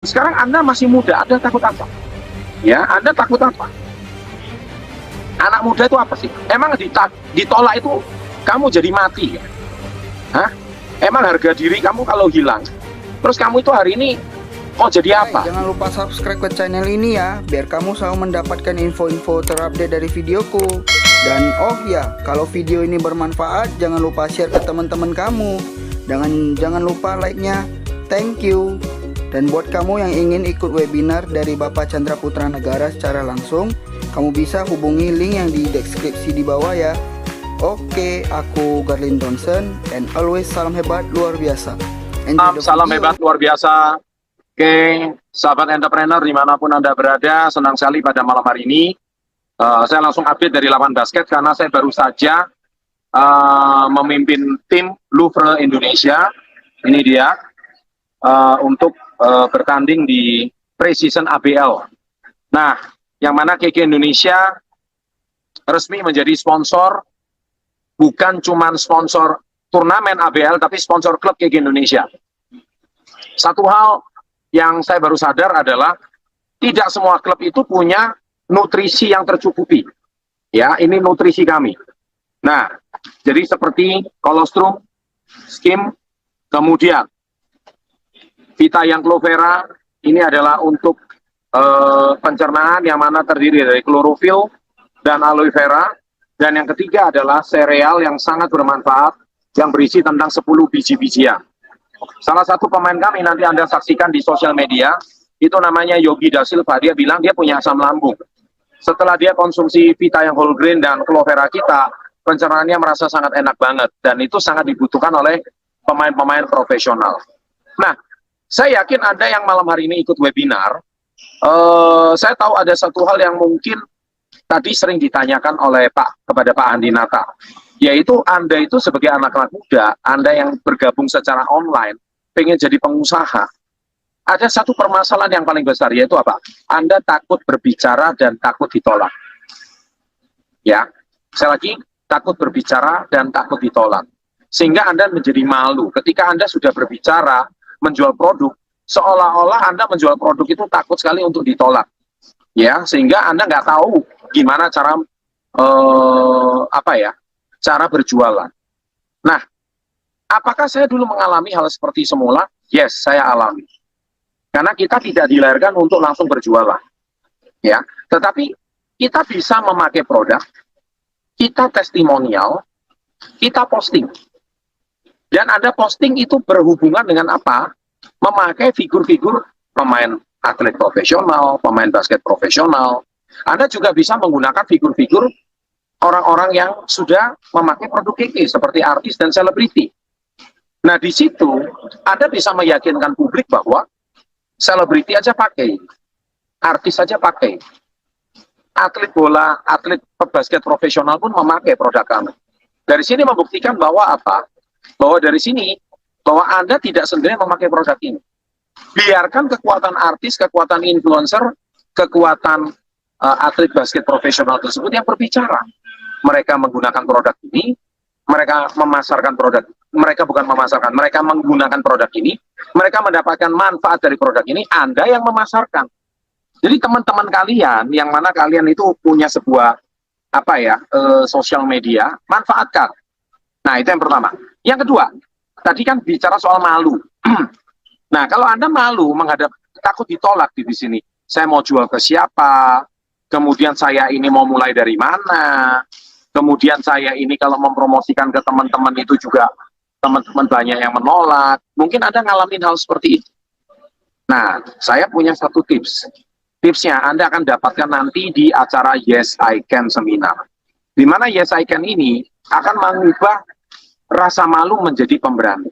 Sekarang Anda masih muda, Anda takut apa? Ya, Anda takut apa? Anak muda itu apa sih? Emang ditolak itu kamu jadi mati ya? Hah? Emang harga diri kamu kalau hilang, terus kamu itu hari ini mau jadi apa? Jangan lupa subscribe ke channel ini ya, biar kamu selalu mendapatkan info-info terupdate dari videoku. Dan oh ya, kalau video ini bermanfaat, jangan lupa share ke teman-teman kamu. Jangan lupa like-nya. Thank you. Dan buat kamu yang ingin ikut webinar dari Bapak Chandra Putra Negara secara langsung, kamu bisa hubungi link yang di deskripsi di bawah ya. Oke, aku Garlin Johnson, and always salam hebat luar biasa. Salam hebat luar biasa. Oke, sahabat entrepreneur dimanapun Anda berada, senang sekali pada malam hari ini. Saya langsung update dari lapangan basket karena saya baru saja memimpin tim Louvre Indonesia. Ini dia untuk bertanding di pre-season ABL. Nah, yang mana KK Indonesia resmi menjadi sponsor, bukan cuma sponsor turnamen ABL, tapi sponsor klub KK Indonesia. Satu hal yang saya baru sadar adalah tidak semua klub itu punya nutrisi yang tercukupi. Ya, ini nutrisi kami. Nah, jadi seperti kolostrum, skim, kemudian Vita yang Clovera, ini adalah untuk pencernaan yang mana terdiri dari klorofil dan aloe vera. Dan yang ketiga adalah sereal yang sangat bermanfaat yang berisi tentang 10 biji-bijian. Salah satu pemain kami nanti Anda saksikan di sosial media, itu namanya Yogi Da Silva. Dia bilang dia punya asam lambung. Setelah dia konsumsi Vita yang whole grain dan Clovera kita, pencernaannya merasa sangat enak banget. Dan itu sangat dibutuhkan oleh pemain-pemain profesional. Nah, saya yakin Anda yang malam hari ini ikut webinar, saya tahu ada satu hal yang mungkin tadi sering ditanyakan oleh kepada Pak Andi Nata, yaitu Anda itu sebagai anak-anak muda, Anda yang bergabung secara online, pengen jadi pengusaha, ada satu permasalahan yang paling besar, yaitu apa? Anda takut berbicara dan takut ditolak. Ya, saya lagi takut berbicara dan takut ditolak. Sehingga Anda menjadi malu ketika Anda sudah berbicara, menjual produk, seolah-olah Anda menjual produk itu takut sekali untuk ditolak, ya, sehingga Anda nggak tahu gimana cara cara berjualan. Nah, apakah saya dulu mengalami hal seperti semula? Yes, saya alami. Karena kita tidak dilahirkan untuk langsung berjualan, ya, tetapi kita bisa memakai produk, kita testimonial, kita posting. Dan Anda posting itu berhubungan dengan apa? Memakai figur-figur pemain atlet profesional, pemain basket profesional. Anda juga bisa menggunakan figur-figur orang-orang yang sudah memakai produk KK, seperti artis dan selebriti. Nah, di situ Anda bisa meyakinkan publik bahwa selebriti aja pakai, artis aja pakai, atlet bola, atlet basket profesional pun memakai produk kami. Dari sini membuktikan bahwa apa? Bahwa dari sini, bahwa Anda tidak sendiri memakai produk ini. Biarkan kekuatan artis, kekuatan influencer, kekuatan atlet basket profesional tersebut yang berbicara. Mereka menggunakan produk ini, mereka memasarkan produk, mereka bukan memasarkan, mereka menggunakan produk ini, mereka mendapatkan manfaat dari produk ini, Anda yang memasarkan. Jadi teman-teman kalian, yang mana kalian itu punya sebuah sosial media, manfaatkan. Nah, itu yang pertama. Yang kedua, tadi kan bicara soal malu. Nah, kalau Anda malu takut ditolak di sini. Saya mau jual ke siapa? Kemudian saya ini mau mulai dari mana? Kemudian saya ini kalau mempromosikan ke teman-teman itu juga teman-teman banyak yang menolak. Mungkin Anda ngalamin hal seperti itu. Nah, saya punya satu tips. Tipsnya Anda akan dapatkan nanti di acara Yes I Can Seminar. Di mana Yes I Can ini akan mengubah rasa malu menjadi pemberani.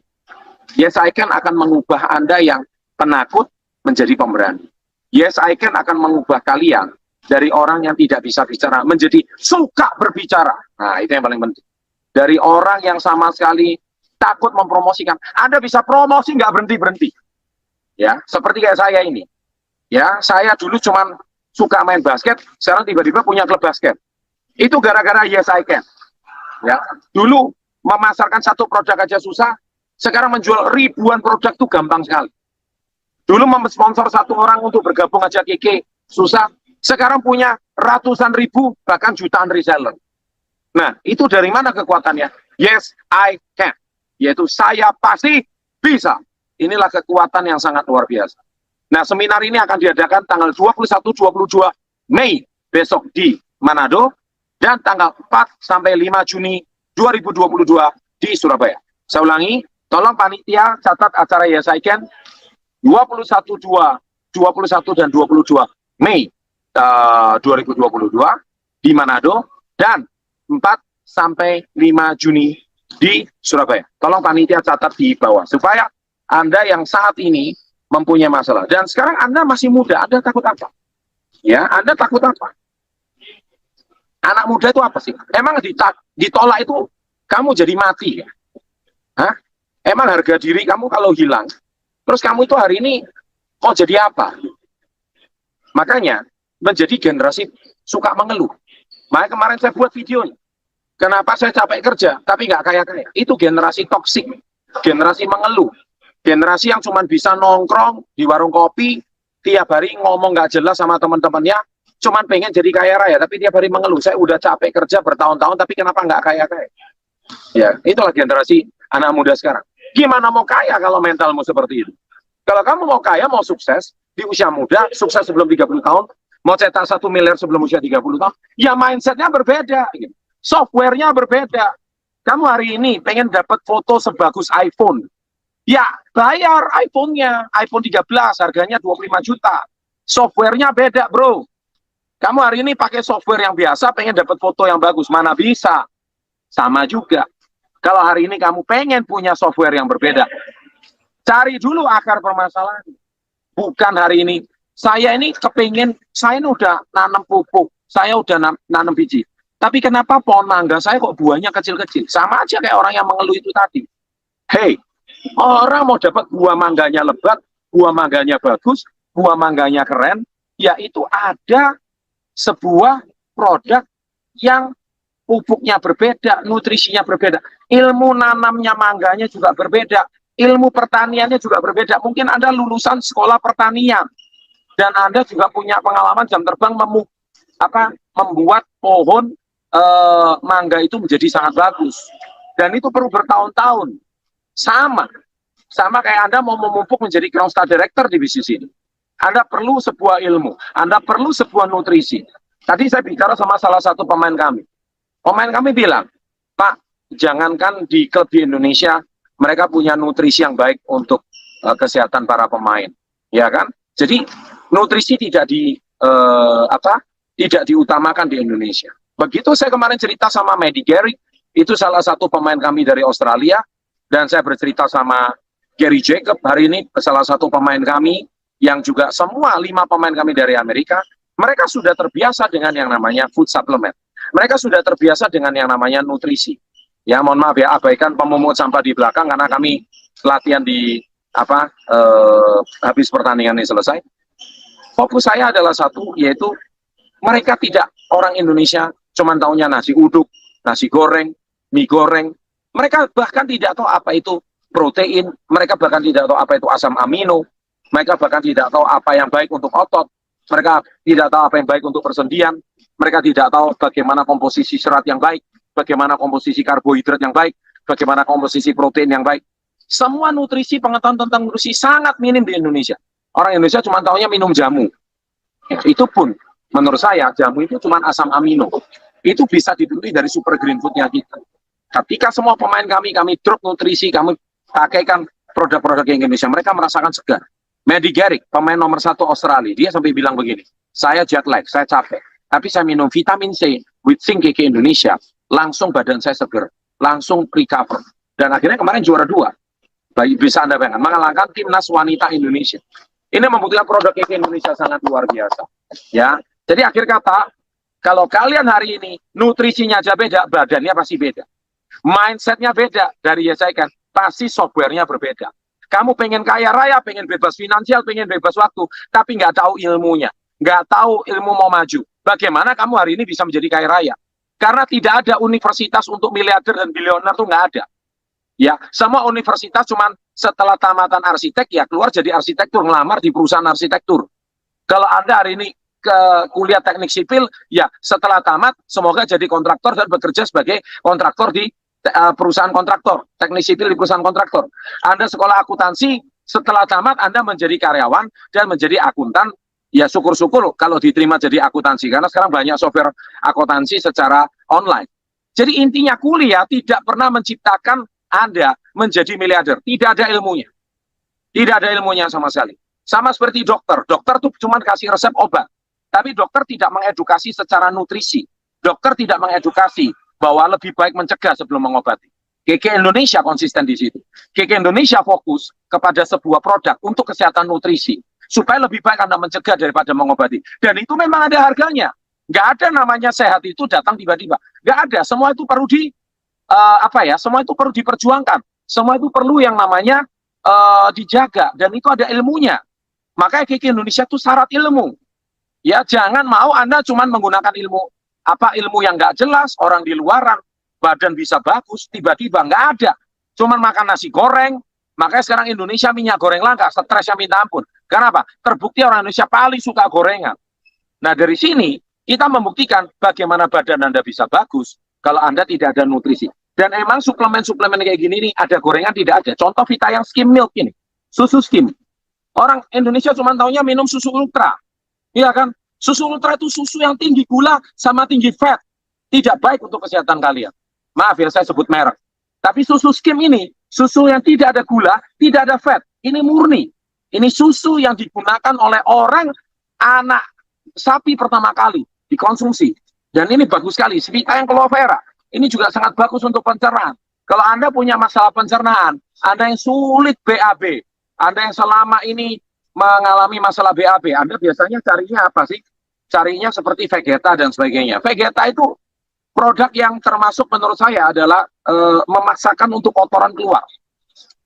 Yes I Can akan mengubah Anda yang penakut menjadi pemberani. Yes I Can akan mengubah kalian dari orang yang tidak bisa bicara menjadi suka berbicara. Nah, itu yang paling penting. Dari orang yang sama sekali takut mempromosikan, Anda bisa promosi nggak berhenti-berhenti. Ya, seperti kayak saya ini. Ya, saya dulu cuman suka main basket, sekarang tiba-tiba punya klub basket. Itu gara-gara Yes I Can. Ya, dulu memasarkan satu produk aja susah, sekarang menjual ribuan produk itu gampang sekali. Dulu memsponsor satu orang untuk bergabung aja Keke susah. Sekarang punya ratusan ribu bahkan jutaan reseller. Nah, itu dari mana kekuatannya? Yes, I can. Yaitu saya pasti bisa. Inilah kekuatan yang sangat luar biasa. Nah, seminar ini akan diadakan tanggal 21-22 Mei besok di Manado dan tanggal 4 sampai 5 Juni 2022 di Surabaya. Saya ulangi, tolong panitia catat acara Yes I Can 21 dan 22 Mei 2022 di Manado dan 4 sampai 5 Juni di Surabaya. Tolong panitia catat di bawah supaya Anda yang saat ini mempunyai masalah dan sekarang Anda masih muda, Anda takut apa? Ya, Anda takut apa? Anak muda itu apa sih? Emang ditolak itu kamu jadi mati ya? Hah? Emang harga diri kamu kalau hilang, terus kamu itu hari ini kok jadi apa? Makanya menjadi generasi suka mengeluh. Makanya kemarin saya buat videonya. Kenapa saya capek kerja tapi nggak kaya-kaya? Itu generasi toksik, generasi mengeluh, generasi yang cuma bisa nongkrong di warung kopi, tiap hari ngomong nggak jelas sama teman-temannya, cuman pengen jadi kaya raya, tapi tiap hari mengeluh. Saya udah capek kerja bertahun-tahun, tapi kenapa nggak kaya-kaya? Ya, itulah generasi anak muda sekarang. Gimana mau kaya kalau mentalmu seperti itu? Kalau kamu mau kaya, mau sukses di usia muda, sukses sebelum 30 tahun, mau cetak 1 miliar sebelum usia 30 tahun, ya mindsetnya berbeda. Softwarenya berbeda. Kamu hari ini pengen dapat foto sebagus iPhone. Ya, bayar iPhone-nya. iPhone 13 harganya 25 juta. Softwarenya beda, bro. Kamu hari ini pakai software yang biasa, pengen dapat foto yang bagus. Mana bisa? Sama juga. Kalau hari ini kamu pengen punya software yang berbeda, cari dulu akar permasalahan. Bukan hari ini. Saya ini kepingin, saya ini udah nanam pupuk. Saya udah nanam biji. Tapi kenapa pohon mangga saya kok buahnya kecil-kecil? Sama aja kayak orang yang mengeluh itu tadi. Hey, orang mau dapat buah mangganya lebat, buah mangganya bagus, buah mangganya keren, yaitu ada sebuah produk yang pupuknya berbeda, nutrisinya berbeda, ilmu nanamnya mangganya juga berbeda, ilmu pertaniannya juga berbeda. Mungkin Anda lulusan sekolah pertanian dan Anda juga punya pengalaman jam terbang membuat pohon mangga itu menjadi sangat bagus, dan itu perlu bertahun-tahun. Sama kayak Anda mau memupuk menjadi ground star director di bisnis ini, Anda perlu sebuah ilmu, Anda perlu sebuah nutrisi. Tadi saya bicara sama salah satu pemain kami bilang, Pak, jangankan di klub di Indonesia mereka punya nutrisi yang baik untuk kesehatan para pemain, ya kan? Jadi nutrisi tidak diutamakan di Indonesia. Begitu saya kemarin cerita sama Maddie Gary, itu salah satu pemain kami dari Australia, dan saya bercerita sama Gary Jacob hari ini, salah satu pemain kami, yang juga semua 5 pemain kami dari Amerika. Mereka sudah terbiasa dengan yang namanya food supplement. Mereka sudah terbiasa dengan yang namanya nutrisi. Ya, mohon maaf ya, abaikan pemungut sampah di belakang karena kami latihan di habis pertandingan ini selesai. Fokus saya adalah satu, yaitu mereka tidak, orang Indonesia cuman taunya nasi uduk, nasi goreng, mie goreng. Mereka bahkan tidak tahu apa itu protein, mereka bahkan tidak tahu apa itu asam amino, mereka bahkan tidak tahu apa yang baik untuk otot, mereka tidak tahu apa yang baik untuk persendian, mereka tidak tahu bagaimana komposisi serat yang baik, bagaimana komposisi karbohidrat yang baik, bagaimana komposisi protein yang baik. Semua nutrisi, pengetahuan tentang nutrisi sangat minim di Indonesia. Orang Indonesia cuma taunya minum jamu. Itu pun menurut saya jamu itu cuma asam amino. Itu bisa dibeli dari super green foodnya kita. Ketika semua pemain kami drop nutrisi, kami pakaikan produk-produk Indonesia, mereka merasakan segar. Maddie Garrick, pemain nomor 1 Australia, dia sampai bilang begini, saya jet lag, saya capek, tapi saya minum vitamin C with zinc KK Indonesia, langsung badan saya seger, langsung recover. Dan akhirnya kemarin juara 2. Bisa Anda bayangkan, mengalahkan timnas wanita Indonesia. Ini membuktikan produk KK Indonesia sangat luar biasa. Ya, jadi akhir kata, kalau kalian hari ini nutrisinya aja beda, badannya pasti beda. Mindsetnya beda dari Yes I Can, pasti softwarenya berbeda. Kamu pengen kaya raya, pengen bebas finansial, pengen bebas waktu, tapi nggak tahu ilmunya, nggak tahu ilmu mau maju. Bagaimana kamu hari ini bisa menjadi kaya raya? Karena tidak ada universitas untuk miliarder dan bilioner, tuh nggak ada. Ya, semua universitas cuman setelah tamatan arsitek ya keluar jadi arsitektur, ngelamar di perusahaan arsitektur. Kalau Anda hari ini ke kuliah teknik sipil, ya setelah tamat semoga jadi kontraktor dan bekerja sebagai kontraktor di perusahaan kontraktor, teknik sipil di perusahaan kontraktor. Anda sekolah akuntansi, setelah tamat Anda menjadi karyawan dan menjadi akuntan, ya syukur-syukur kalau diterima jadi akuntansi, karena sekarang banyak software akuntansi secara online. Jadi intinya kuliah tidak pernah menciptakan Anda menjadi miliarder. Tidak ada ilmunya. Tidak ada ilmunya sama sekali. Sama seperti dokter. Dokter tuh cuma kasih resep obat. Tapi dokter tidak mengedukasi secara nutrisi. Dokter tidak mengedukasi bahwa lebih baik mencegah sebelum mengobati. GK Indonesia konsisten di situ. GK Indonesia fokus kepada sebuah produk untuk kesehatan nutrisi. Supaya lebih baik Anda mencegah daripada mengobati. Dan itu memang ada harganya. Nggak ada namanya sehat itu datang tiba-tiba. Nggak ada. Semua itu perlu semua itu perlu diperjuangkan. Semua itu perlu yang namanya dijaga, dan itu ada ilmunya. Makanya GK Indonesia itu syarat ilmu. Ya, jangan mau Anda cuma menggunakan ilmu yang nggak jelas, orang di luaran, badan bisa bagus, tiba-tiba nggak ada. Cuman makan nasi goreng. Makanya sekarang Indonesia minyak goreng langka, stresnya minta ampun. Kenapa? Terbukti orang Indonesia paling suka gorengan. Nah, dari sini kita membuktikan bagaimana badan Anda bisa bagus kalau Anda tidak ada nutrisi. Dan emang suplemen-suplemen kayak gini nih, ada gorengan tidak ada. Contoh Vita yang skim milk ini, susu skim. Orang Indonesia cuma taunya minum susu ultra. Iya kan? Susu ultra itu susu yang tinggi gula sama tinggi fat. Tidak baik untuk kesehatan kalian. Maaf ya saya sebut merek. Tapi susu skim ini, susu yang tidak ada gula, tidak ada fat. Ini murni. Ini susu yang digunakan oleh orang anak sapi pertama kali dikonsumsi. Dan ini bagus sekali. Vita yang aloe vera. Ini juga sangat bagus untuk pencernaan. Kalau Anda punya masalah pencernaan, Anda yang sulit BAB, Anda yang selama ini mengalami masalah BAB, Anda biasanya carinya apa sih? Carinya seperti Vegeta dan sebagainya. Vegeta itu produk yang termasuk menurut saya adalah memaksakan untuk kotoran keluar.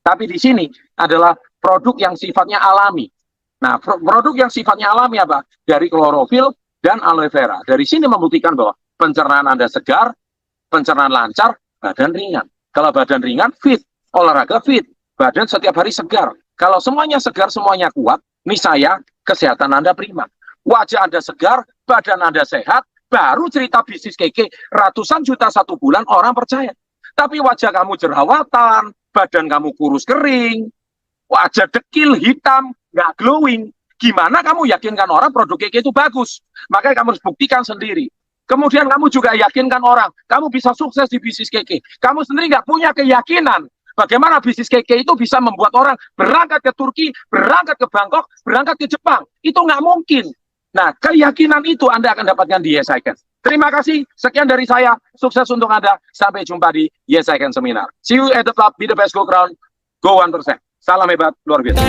Tapi di sini adalah produk yang sifatnya alami. Nah, produk yang sifatnya alami apa? Dari klorofil dan aloe vera. Dari sini membuktikan bahwa pencernaan Anda segar, pencernaan lancar, badan ringan. Kalau badan ringan, fit. Olahraga fit. Badan setiap hari segar. Kalau semuanya segar, semuanya kuat, niscaya kesehatan Anda prima. Wajah Anda segar, badan Anda sehat, baru cerita bisnis keke ratusan juta satu bulan orang percaya. Tapi wajah kamu jerawatan, badan kamu kurus kering, wajah dekil, hitam, nggak glowing. Gimana kamu yakinkan orang produk keke itu bagus? Makanya kamu harus buktikan sendiri. Kemudian kamu juga yakinkan orang, kamu bisa sukses di bisnis keke. Kamu sendiri nggak punya keyakinan bagaimana bisnis keke itu bisa membuat orang berangkat ke Turki, berangkat ke Bangkok, berangkat ke Jepang. Itu nggak mungkin. Nah, keyakinan itu Anda akan dapatkan di Yes I Can. Terima kasih. Sekian dari saya. Sukses untuk Anda. Sampai jumpa di Yes I Can Seminar. See you at the top. Be the best. Go crown. Go 1%. Salam hebat. Luar biasa.